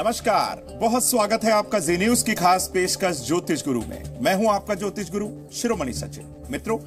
नमस्कार, बहुत स्वागत है आपका जी न्यूज की खास पेशकश ज्योतिष गुरु में। मैं हूं आपका ज्योतिष गुरु शिरोमणि सचिन। मित्रों,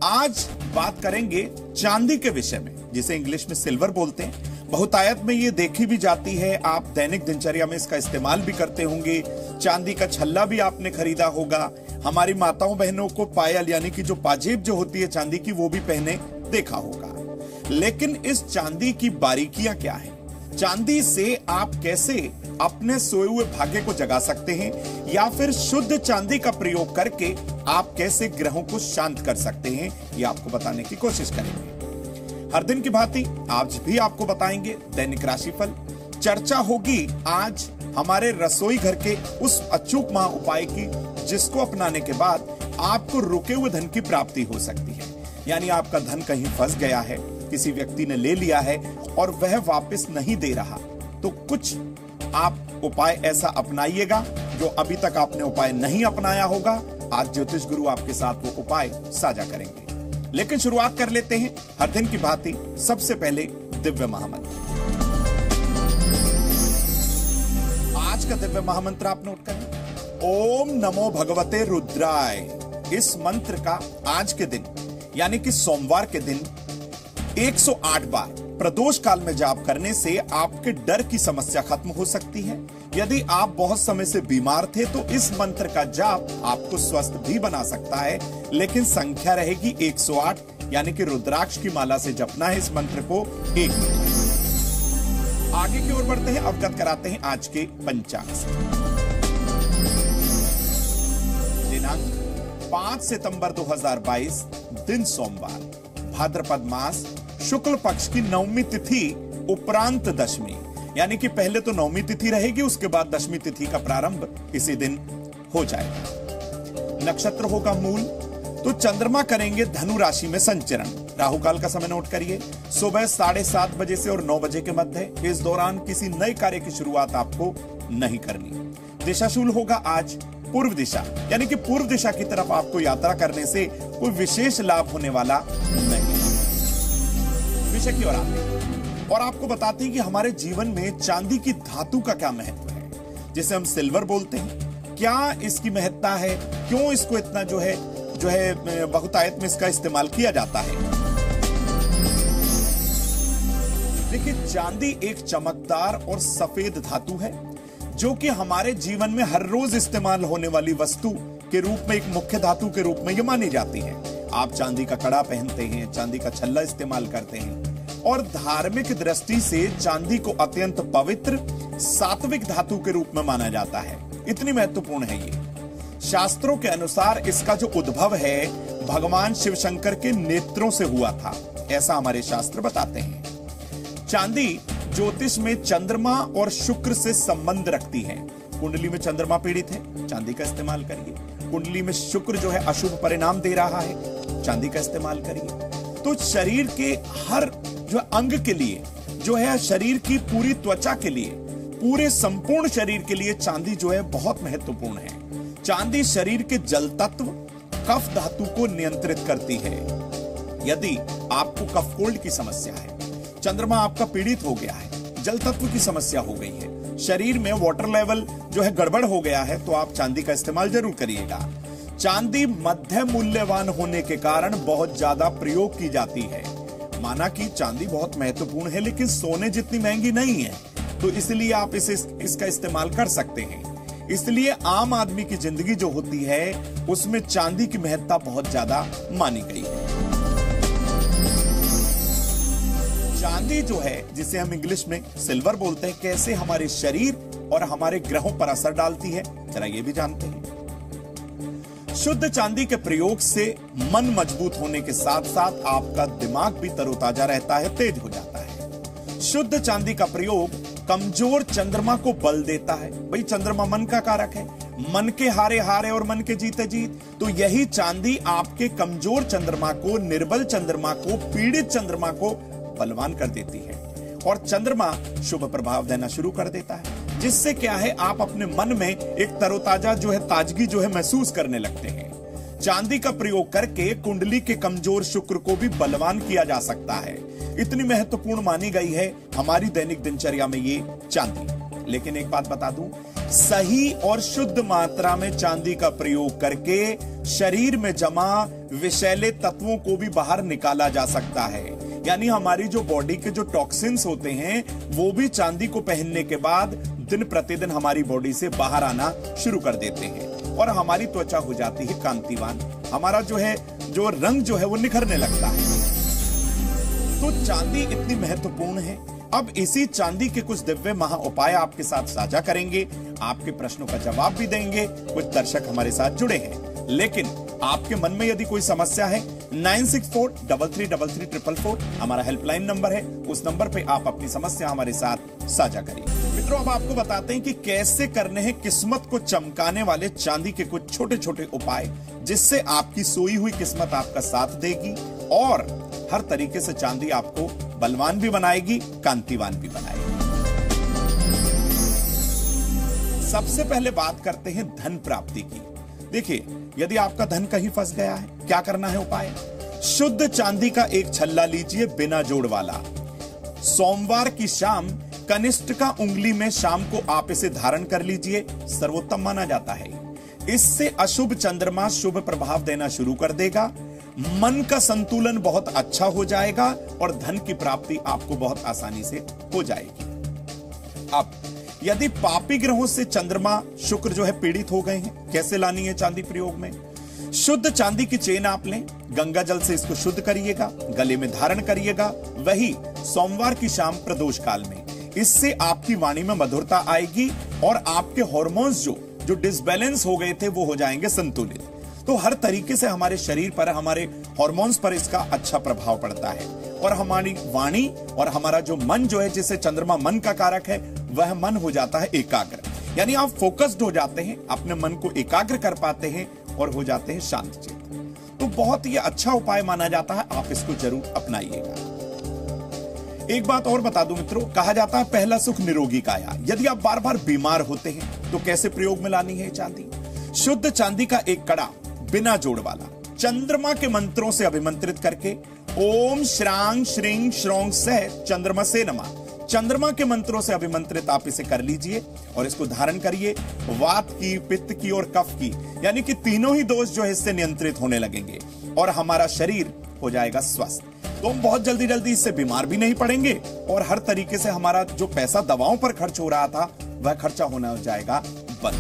आज बात करेंगे चांदी के विषय में, जिसे इंग्लिश में सिल्वर बोलते हैं। बहुतायत में ये देखी भी जाती है, आप दैनिक दिनचर्या में इसका इस्तेमाल भी करते होंगे। चांदी का छल्ला भी आपने खरीदा होगा। हमारी माताओं बहनों को पायल यानी कि जो पाजेब जो होती है चांदी की, वो भी पहने देखा होगा। लेकिन इस चांदी की बारीकियां क्या है? चांदी से आप कैसे अपने सोए हुए भाग्य को जगा सकते हैं, या फिर शुद्ध चांदी का प्रयोग करके आप कैसे ग्रहों को शांत कर सकते हैं, ये आपको बताने की कोशिश करेंगे। हर दिन की भांति आज भी आपको बताएंगे दैनिक राशिफल। चर्चा होगी आज हमारे रसोई घर के उस अचूक महा उपाय की, जिसको अपनाने के बाद आपको रुके हुए धन की प्राप्ति हो सकती है। यानी आपका धन कहीं फंस गया है, किसी व्यक्ति ने ले लिया है और वह वापस नहीं दे रहा, तो कुछ आप उपाय ऐसा अपनाइएगा जो अभी तक आपने उपाय नहीं अपनाया होगा। आज ज्योतिष गुरु आपके साथ वो उपाय साझा करेंगे। लेकिन शुरुआत कर लेते हैं हर दिन की भांति। सबसे पहले दिव्य महामंत्र। आज का दिव्य महामंत्र आप नोट करें, ओम नमो भगवते रुद्राय। इस मंत्र का आज के दिन यानी कि सोमवार के दिन 108 बार प्रदोष काल में जाप करने से आपके डर की समस्या खत्म हो सकती है। यदि आप बहुत समय से बीमार थे तो इस मंत्र का जाप आपको स्वस्थ भी बना सकता है, लेकिन संख्या रहेगी 108, यानी कि रुद्राक्ष की माला से जपना है इस मंत्र को। एक आगे की ओर बढ़ते हैं, अवगत कराते हैं आज के पंचांग से। दिनांक 5 सितंबर 2022, दिन सोमवार, भाद्रपद मास, शुक्ल पक्ष की नवमी तिथि उपरांत दशमी, यानी कि पहले तो नवमी तिथि रहेगी, उसके बाद दशमी तिथि का प्रारंभ इसी दिन हो जाएगा। नक्षत्र होगा मूल। तो चंद्रमा करेंगे धनु राशि में संचरण। राहु काल का समय नोट करिए, सुबह 7:30 बजे से और 9 बजे के मध्य। इस दौरान किसी नए कार्य की शुरुआत आपको नहीं करनी। दिशाशूल होगा आज पूर्व दिशा, यानी कि पूर्व दिशा की तरफ आपको यात्रा करने से कोई विशेष लाभ होने वाला नहीं। विषय की ओर आते हैं और आपको बताते हैं कि हमारे जीवन में चांदी की धातु का क्या महत्व है, जिसे हम सिल्वर बोलते हैं। क्या इसकी महत्ता है, क्यों इसको इतना जो है बहुतायत में इसका इस्तेमाल किया जाता है। देखिए, चांदी एक चमकदार और सफेद धातु है, जो कि हमारे जीवन में हर रोज इस्तेमाल होने वाली वस्तु के रूप में, एक मुख्य धातु के रूप में ये मानी जाती है। आप चांदी का कड़ा पहनते हैं, चांदी का छल्ला इस्तेमाल करते हैं, और धार्मिक दृष्टि से चांदी को अत्यंत पवित्र सात्विक धातु के रूप में माना जाता है। इतनी महत्वपूर्ण है ये। शास्त्रों के अनुसार इसका जो उद्भव है भगवान शिव शंकर के नेत्रों से हुआ था, ऐसा हमारे शास्त्र बताते हैं। चांदी ज्योतिष में चंद्रमा और शुक्र से संबंध रखती है। कुंडली में चंद्रमा पीड़ित है, चांदी का इस्तेमाल करिए। कुंडली में शुक्र जो है अशुभ परिणाम दे रहा है, चांदी का इस्तेमाल करिए। तो शरीर के हर जो अंग के लिए, जो है शरीर की पूरी त्वचा के लिए, पूरे संपूर्ण शरीर के लिए चांदी जो है बहुत महत्वपूर्ण है। चांदी शरीर के जल तत्व कफ धातु को नियंत्रित करती है। यदि आपको कफ कोल्ड की समस्या है, चंद्रमा आपका पीड़ित हो गया है, जल तत्व की समस्या हो गई है, शरीर में वाटर लेवल जो है गड़बड़ हो गया है, तो आप चांदी का इस्तेमाल जरूर करिएगा। चांदी मध्य मूल्यवान होने के कारण बहुत ज्यादा प्रयोग की जाती है। माना कि चांदी बहुत महत्वपूर्ण है, लेकिन सोने जितनी महंगी नहीं है, तो इसलिए आप इसका इस्तेमाल कर सकते हैं। इसलिए आम आदमी की जिंदगी जो होती है उसमें चांदी की महत्ता बहुत ज्यादा मानी गई है। चांदी जो है, जिसे हम इंग्लिश में सिल्वर बोलते हैं, कैसे हमारे शरीर और हमारे ग्रहों पर असर डालती है, जरा ये भी जानते हैं। शुद्ध चांदी के प्रयोग से मन मजबूत होने के साथ साथ आपका दिमाग भी तरोताजा रहता है, तेज हो जाता है। शुद्ध चांदी का प्रयोग कमजोर चंद्रमा को बल देता है। भाई, चंद्रमा मन का कारक है, मन के हारे हारे और मन के जीते जीत। तो यही चांदी आपके कमजोर चंद्रमा को, निर्बल चंद्रमा को, पीड़ित चंद्रमा को बलवान कर देती है, और चंद्रमा शुभ प्रभाव देना शुरू कर देता है, जिससे क्या है, आप अपने मन में एक तरोताजा जो है, ताजगी जो है महसूस करने लगते हैं। चांदी का प्रयोग करके कुंडली के कमजोर शुक्र को भी बलवान किया जा सकता है। इतनी महत्वपूर्ण मानी गई है हमारी दैनिक दिनचर्या में ये चांदी। लेकिन एक बात बता दूं, सही और शुद्ध मात्रा में चांदी का प्रयोग करके शरीर में जमा विषैले तत्वों को भी बाहर निकाला जा सकता है। यानी हमारी जो बॉडी के जो टॉक्सिन्स होते हैं वो भी चांदी को पहनने के बाद दिन प्रतिदिन हमारी बॉडी से बाहर आना शुरू कर देते हैं और हमारी त्वचा हो जाती है कांतिवान। हमारा जो रंग जो है वो निखरने लगता है। तो चांदी इतनी महत्वपूर्ण है। अब इसी चांदी के कुछ दिव्य महा उपाय आपके साथ साझा करेंगे, आपके प्रश्नों का जवाब भी देंगे। कुछ दर्शक हमारे साथ जुड़े हैं, लेकिन आपके मन में यदि कोई समस्या है 9643334444 हमारा हेल्पलाइन नंबर है। उस नंबर पे आप अपनी समस्या हमारे साथ साझा करिए। मित्रों, अब आपको बताते हैं कि कैसे करने हैं किस्मत को चमकाने वाले चांदी के कुछ छोटे छोटे उपाय, जिससे आपकी सोई हुई किस्मत आपका साथ देगी और हर तरीके से चांदी आपको बलवान भी बनाएगी, कांतिवान भी बनाएगी। सबसे पहले बात करते हैं धन प्राप्ति की। देखिए, यदि आपका धन कहीं फंस गया है, क्या करना है उपाय? शुद्ध चांदी का एक छल्ला लीजिए, बिना जोड़ वाला। सोमवार की शाम कनिष्ठ उंगली में शाम को आप इसे धारण कर लीजिए, सर्वोत्तम माना जाता है। इससे अशुभ चंद्रमा शुभ प्रभाव देना शुरू कर देगा, मन का संतुलन बहुत अच्छा हो जाएगा और धन की प्राप्ति आपको बहुत आसानी से हो जाएगी। अब यदि पापी ग्रहों से चंद्रमा शुक्र जो है पीड़ित हो गए हैं, कैसे लानी है चांदी प्रयोग में? शुद्ध चांदी की चेन आप लें, गंगा जल से इसको शुद्ध करिएगा, गले में धारण करिएगा, वही सोमवार की शाम प्रदोष काल में। इससे आपकी वाणी में मधुरता आएगी और आपके हार्मोन्स जो डिसबैलेंस हो गए थे वो हो जाएंगे संतुलित। तो हर तरीके से हमारे शरीर पर, हमारे हार्मोन्स पर इसका अच्छा प्रभाव पड़ता है और हमारी वाणी और हमारा जो मन जो है, जिसे चंद्रमा मन का कारक है, वह मन हो जाता है एकाग्र। यानी आप फोकस्ड हो जाते हैं, अपने मन को एकाग्र कर पाते हैं और हो जाते हैं शांतचित्त। तो बहुत ही अच्छा उपाय माना जाता है, आप इसको जरूर अपनाइएगा। एक बात और बता दूं मित्रों, कहा जाता है पहला सुख निरोगी काया। यदि आप बार बार बीमार होते हैं तो कैसे प्रयोग में लानी है चांदी? शुद्ध चांदी का एक कड़ा बिना जोड़ वाला, चंद्रमा के मंत्रों से अभिमंत्रित करके ओम श्रांग श्रींग श्रोंग सह चंद्रमा से नमः, चंद्रमा के मंत्रों से अभिमंत्रित आप इसे कर लीजिए और इसको धारण करिए। वात की, पित्त की और कफ की, यानी कि तीनों ही दोष जो है इससे नियंत्रित होने लगेंगे और हमारा शरीर हो जाएगा स्वस्थ। तो हम बहुत जल्दी जल्दी इससे बीमार भी नहीं पड़ेंगे और हर तरीके से हमारा जो पैसा दवाओं पर खर्च हो रहा था वह खर्चा होना हो जाएगा बंद।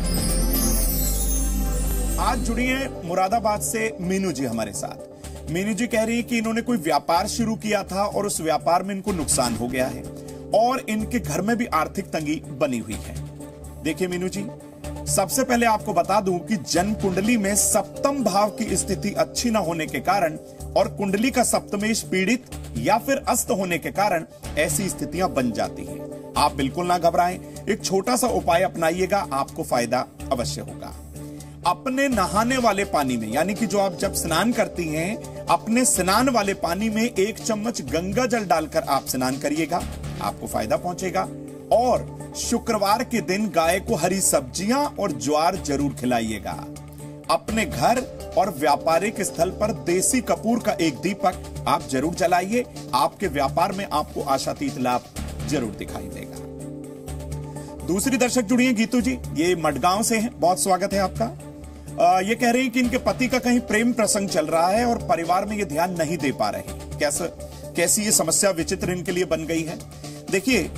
आज जुड़ी है मुरादाबाद से मीनू जी हमारे साथ। मीनू जी कह रही है कि इन्होंने कोई व्यापार शुरू किया था और उस व्यापार में इनको नुकसान हो गया है और इनके घर में भी आर्थिक तंगी बनी हुई है। देखिए मीनू जी, सबसे पहले आपको बता दूं कि जन्म कुंडली में सप्तम भाव की स्थिति अच्छी न होने के कारण और कुंडली का सप्तमेश पीड़ित या फिर अस्त होने के कारण ऐसी स्थितियां बन जाती हैं। आप बिल्कुल ना घबराएं, एक छोटा सा उपाय अपनाइएगा, आपको फायदा अवश्य होगा। अपने नहाने वाले पानी में, यानी कि जो आप जब स्नान करती हैं, अपने स्नान वाले पानी में 1 चम्मच गंगा जल डालकर आप स्नान करिएगा, आपको फायदा पहुंचेगा। और शुक्रवार के दिन गाय को हरी सब्जियां और ज्वार जरूर खिलाइएगा। अपने घर और व्यापारिक स्थल पर देसी कपूर का एक दीपक आप जरूर जलाइए, आपके व्यापार में आपको आशातीत लाभ जरूर दिखाई देगा। दूसरी दर्शक जुड़ी हैं गीतू जी, ये मडगांव से हैं, बहुत स्वागत है आपका। ये कह रहे हैं कि इनके पति का कहीं प्रेम प्रसंग चल रहा है और परिवार में ये ध्यान नहीं दे पा रहे। कैसी ये समस्या विचित्र इनके लिए बन गई है? देखिए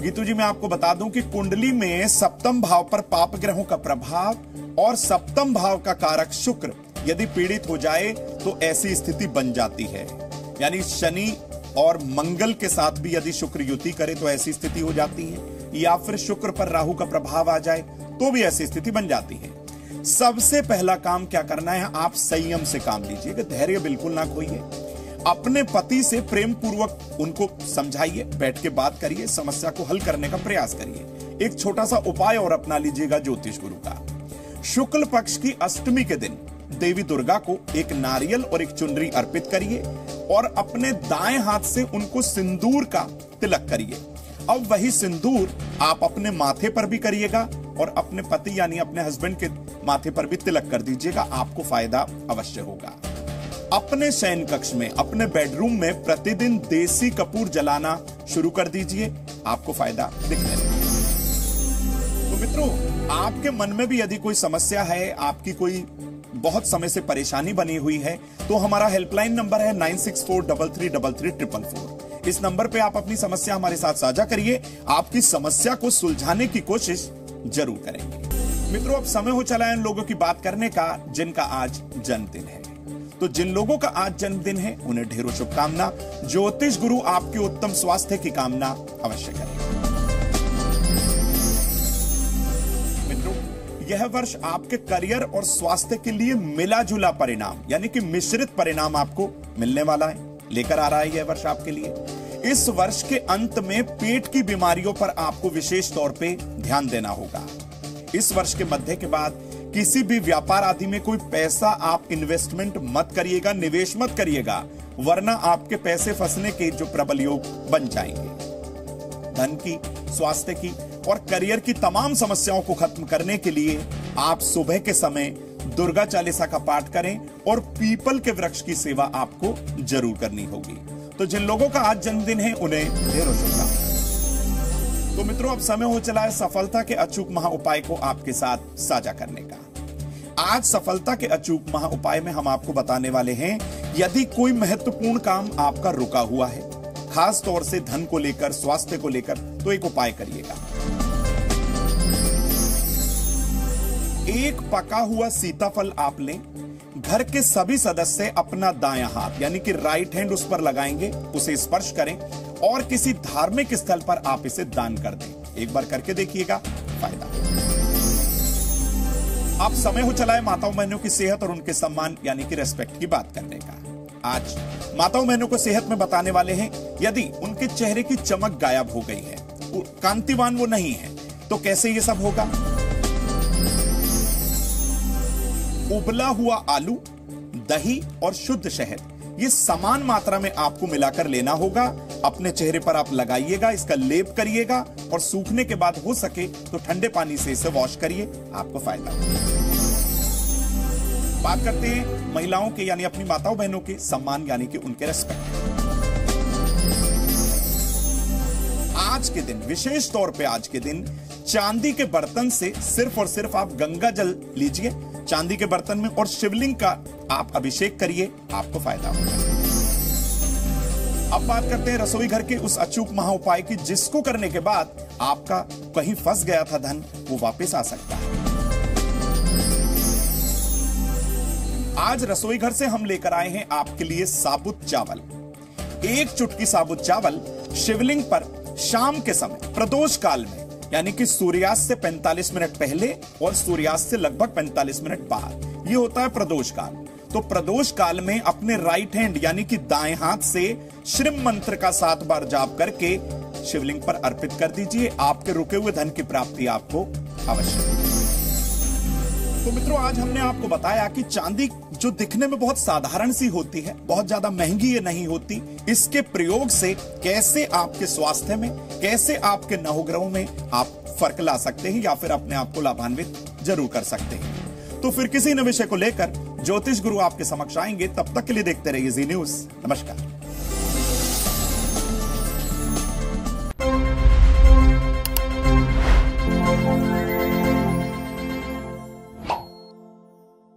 गीतू जी, मैं आपको बता दूं कि कुंडली में सप्तम भाव पर पाप ग्रहों का प्रभाव और सप्तम भाव का कारक शुक्र यदि पीड़ित हो जाए तो ऐसी स्थिति बन जाती है। यानी शनि और मंगल के साथ भी यदि शुक्र युति करे तो ऐसी स्थिति हो जाती है, या फिर शुक्र पर राहु का प्रभाव आ जाए तो भी ऐसी स्थिति बन जाती है। सबसे पहला काम क्या करना है, आप संयम से काम लीजिएगा, धैर्य बिल्कुल ना खोइए। अपने पति से प्रेम पूर्वक उनको समझाइए, बैठ के बात करिए, समस्या को हल करने का प्रयास करिए। एक छोटा सा उपाय और अपना लीजिएगा ज्योतिष गुरु का। शुक्ल पक्ष की अष्टमी के दिन देवी दुर्गा को एक नारियल और एक चुनरी अर्पित करिए और अपने दाएं हाथ से उनको सिंदूर का तिलक करिए। अब वही सिंदूर आप अपने माथे पर भी करिएगा और अपने पति यानी अपने हस्बैंड के माथे पर भी तिलक कर दीजिएगा, आपको फायदा अवश्य होगा। अपने शयन कक्ष में, अपने बेडरूम में प्रतिदिन देसी कपूर जलाना शुरू कर दीजिए, आपको फायदा दिखने लगेगा। मित्रों, आपके मन में भी यदि कोई समस्या है, आपकी कोई बहुत समय से परेशानी बनी हुई है, तो हमारा हेल्पलाइन नंबर है 9643333344। इस नंबर पे आप अपनी समस्या हमारे साथ साझा करिए, आपकी समस्या को सुलझाने की कोशिश जरूर करेंगे। मित्रों, अब समय हो चला है उन लोगों की बात करने का जिनका आज जन्मदिन है। तो जिन लोगों का आज जन्मदिन है उन्हें ढेरों शुभकामना। ज्योतिष गुरु आपके उत्तम स्वास्थ्य की कामना अवश्य करें। मित्रों, यह वर्ष आपके करियर और स्वास्थ्य के लिए मिला जुला परिणाम यानी कि मिश्रित परिणाम आपको मिलने वाला है, लेकर आ रहा है यह वर्ष आपके लिए। इस वर्ष के अंत में पेट की बीमारियों पर आपको विशेष तौर पे ध्यान देना होगा। इस वर्ष के मध्य के बाद किसी भी व्यापार आदि में कोई पैसा आप इन्वेस्टमेंट मत करिएगा, निवेश मत करिएगा, वरना आपके पैसे फंसने के जो प्रबल योग बन जाएंगे। धन की, स्वास्थ्य की और करियर की तमाम समस्याओं को खत्म करने के लिए आप सुबह के समय दुर्गा चालीसा का पाठ करें और पीपल के वृक्ष की सेवा आपको जरूर करनी होगी। तो जिन लोगों का आज जन्मदिन है उन्हें ढेरों शुभकामनाएं। तो मित्रों, अब समय हो चला है सफलता के अचूक महा उपाय को आपके साथ साझा करने का। आज सफलता के अचूक महा उपाय में हम आपको बताने वाले हैं, यदि कोई महत्वपूर्ण काम आपका रुका हुआ है, खास तौर से धन को लेकर, स्वास्थ्य को लेकर, तो एक उपाय करिएगा। एक पका हुआ सीताफल आप लें, घर के सभी सदस्य अपना दायां हाथ यानी कि राइट हैंड उस पर लगाएंगे, उसे स्पर्श करें और किसी धार्मिक स्थल पर आप इसे दान कर दें। एक बार करके देखिएगा, फायदा। अब समय हो चला है माताओं बहनों की सेहत और उनके सम्मान यानी कि रेस्पेक्ट की बात करने का। आज माताओं बहनों को सेहत में बताने वाले हैं, यदि उनके चेहरे की चमक गायब हो गई है, कांतिवान वो नहीं है, तो कैसे ये सब होगा? उबला हुआ आलू, दही और शुद्ध शहद, ये समान मात्रा में आपको मिलाकर लेना होगा। अपने चेहरे पर आप लगाइएगा, इसका लेप करिएगा और सूखने के बाद हो सके तो ठंडे पानी से इसे वॉश करिए, आपको फायदा होगा। बात करते हैं महिलाओं के यानी अपनी माताओं बहनों के सम्मान यानी कि उनके रेस्पेक्ट। आज के दिन, विशेष तौर पे आज के दिन, चांदी के बर्तन से सिर्फ और सिर्फ आप गंगा जल लीजिए चांदी के बर्तन में और शिवलिंग का आप अभिषेक करिए, आपको फायदा होगा। अब बात करते हैं रसोई घर के उस अचूक महा उपाय की, जिसको करने के बाद आपका कहीं फंस गया था धन, वो वापस आ सकता है। आज रसोई घर से हम लेकर आए हैं आपके लिए साबुत चावल। एक चुटकी साबुत चावल शिवलिंग पर शाम के समय प्रदोष काल में यानी कि सूर्यास्त से 45 मिनट पहले और सूर्यास्त से लगभग 45 मिनट बाद, ये होता है प्रदोष काल। तो प्रदोष काल में अपने राइट हैंड यानी कि दाएं हाथ से श्रीम मंत्र का 7 बार जाप करके शिवलिंग पर अर्पित कर दीजिए, आपके रुके हुए धन की प्राप्ति आपको अवश्य। तो मित्रों, आज हमने आपको बताया कि चांदी जो दिखने में बहुत साधारण सी होती है, बहुत ज्यादा महंगी ये नहीं होती, इसके प्रयोग से कैसे आपके स्वास्थ्य में, कैसे आपके नवग्रहों में आप फर्क ला सकते हैं या फिर अपने आप को लाभान्वित जरूर कर सकते हैं। तो फिर किसी न विषय को लेकर ज्योतिष गुरु आपके समक्ष आएंगे, तब तक के लिए देखते रहिए जी न्यूज। नमस्कार।